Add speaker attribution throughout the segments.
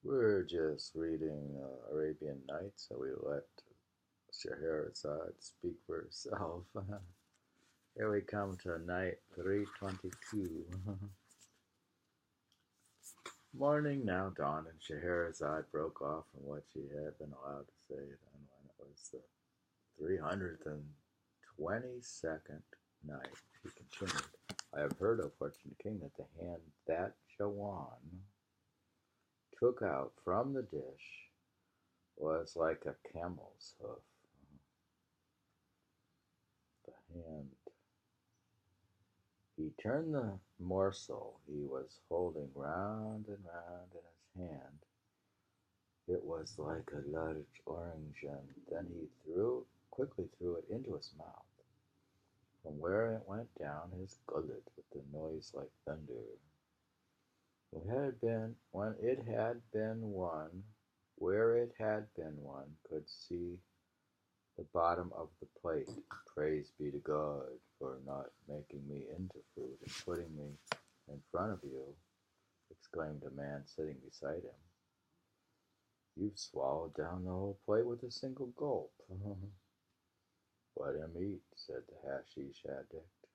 Speaker 1: We're just reading Arabian Nights, so we let Scheherazade speak for herself. Here we come to night 322. Morning now dawned, and Scheherazade broke off from what she had been allowed to say. Then, when it was the 322nd night, she continued, I have heard, O fortunate king, that the hand that Jawan took out from the dish was like a camel's hoof. The hand. He turned the morsel he was holding round and round in his hand. It was like a large orange, and then he quickly threw it into his mouth, from where it went down his gullet with a noise like thunder. When it had been one, where it had been one could see the bottom of the plate. Praise be to God for not making me into food and putting me in front of you, exclaimed a man sitting beside him. You've swallowed down the whole plate with a single gulp. Let him eat, said the hashish addict,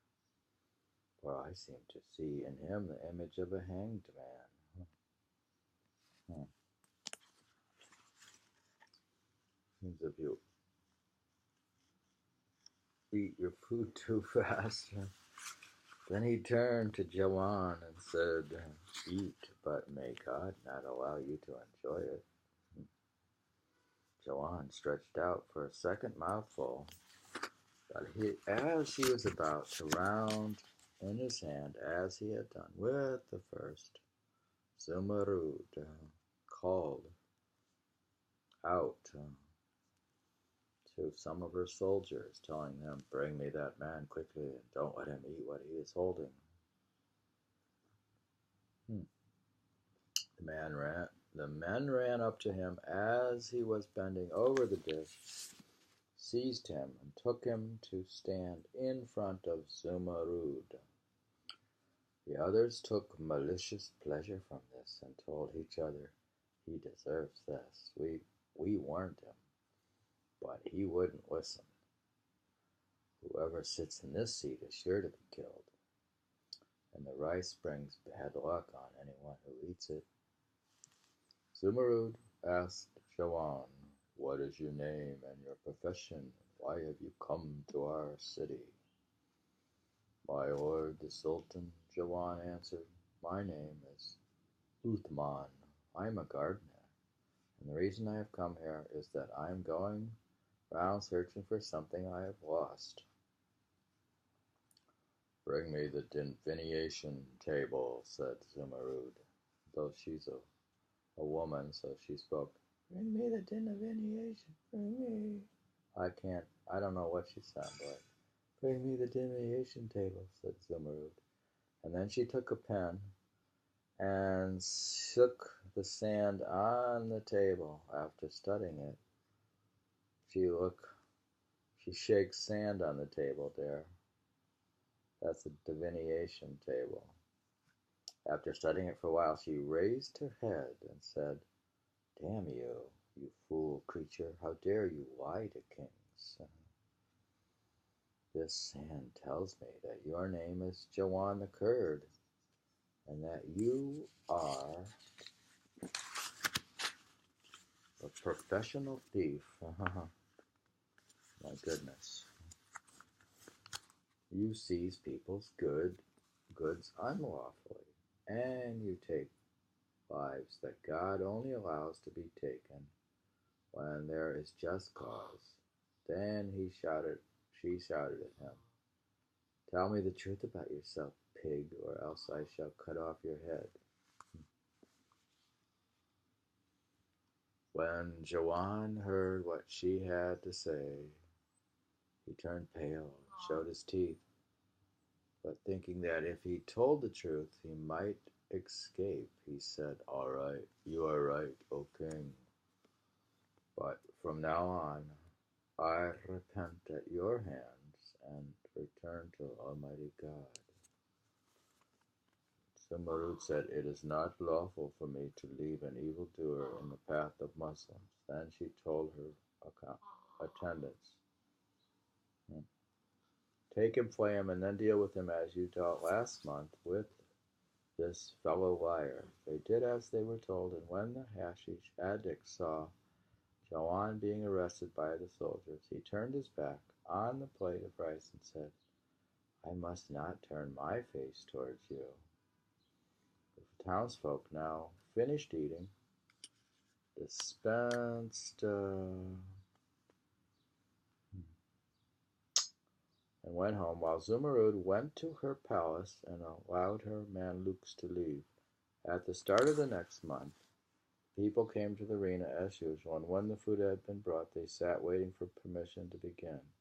Speaker 1: for I seem to see in him the image of a hanged man. Seems if you eat your food too fast. Then he turned to Jawan and said, Eat, but may God not allow you to enjoy it. Jawan stretched out for a second mouthful, but as he was about to round in his hand, as he had done with the first, Zumurrud called out to some of her soldiers, telling them, Bring me that man quickly, and don't let him eat what he is holding. The men ran up to him as he was bending over the dish, seized him, and took him to stand in front of Zumurrud. The others took malicious pleasure from this and told each other, He deserves this. We warned him, but he wouldn't listen. Whoever sits in this seat is sure to be killed, and the rice brings bad luck on anyone who eats it. Zumurrud asked Jawan, What is your name and your profession? Why have you come to our city? My lord the Sultan, Jawan answered, My name is Uthman. I am a gardener, and the reason I have come here is that I am going round searching for something I have lost. Bring me the divination table, said Zumurrud, though she's a woman, so she spoke, Bring me the divination, bring me. I don't know what she sounded like. Bring me the divination table, said Zumurrud. And then she took a pen and shook the sand on the table. After studying it, she shakes sand on the table there. That's the divination table. After studying it for a while, she raised her head and said, Damn you, you fool creature, how dare you lie to kings? This sand tells me that your name is Jawan the Kurd, and that you are a professional thief. My goodness. You seize people's goods unlawfully, and you take lives that God only allows to be taken when there is just cause. Then she shouted at him, Tell me the truth about yourself, pig, or else I shall cut off your head. When Jawan heard what she had to say, he turned pale and showed his teeth, but thinking that if he told the truth he might escape, he said, All right, you are right, O king. But from now on, I repent at your hands and return to Almighty God. Zumurrud said, "It is not lawful for me to leave an evildoer in the path of Muslims." Then she told her attendants, "Take him, flay him, and then deal with him as you dealt last month with this fellow liar." They did as they were told, and when the hashish addict saw Jawan being arrested by the soldiers, he turned his back on the plate of rice and said, "I must not turn my face towards you." The townsfolk now finished eating, dispensed, and went home, while Zumurrud went to her palace and allowed her Mamluks to leave. At the start of the next month, people came to the arena as usual, and when the food had been brought, they sat waiting for permission to begin.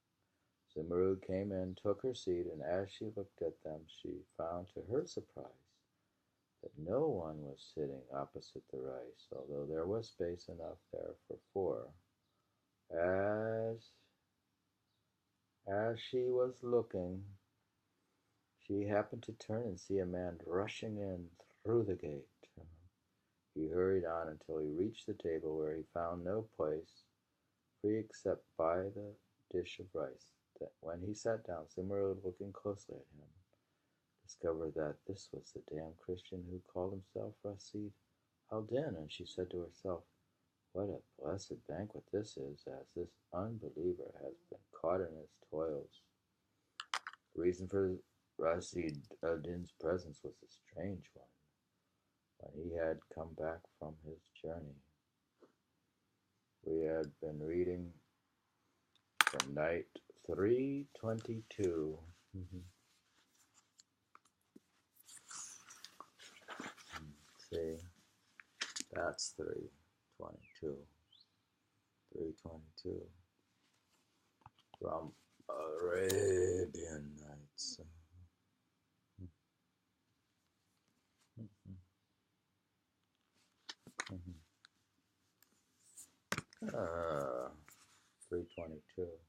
Speaker 1: Zumurrud came in, took her seat, and as she looked at them, she found to her surprise that no one was sitting opposite the rice, although there was space enough there for four. As she was looking, she happened to turn and see a man rushing in through the gate. He hurried on until he reached the table, where he found no place free except by the dish of rice. When he sat down, Zumurrud, looking closely at him, discovered that this was the damned Christian who called himself Rasid al-Din, and she said to herself, "What a blessed banquet this is, as this unbeliever has been caught in his toils." The reason for Rasid al-Din's presence was a strange one. When he had come back from his journey, we had been reading from night 322. See, that's 322. 322 from Arabian Nights. 322.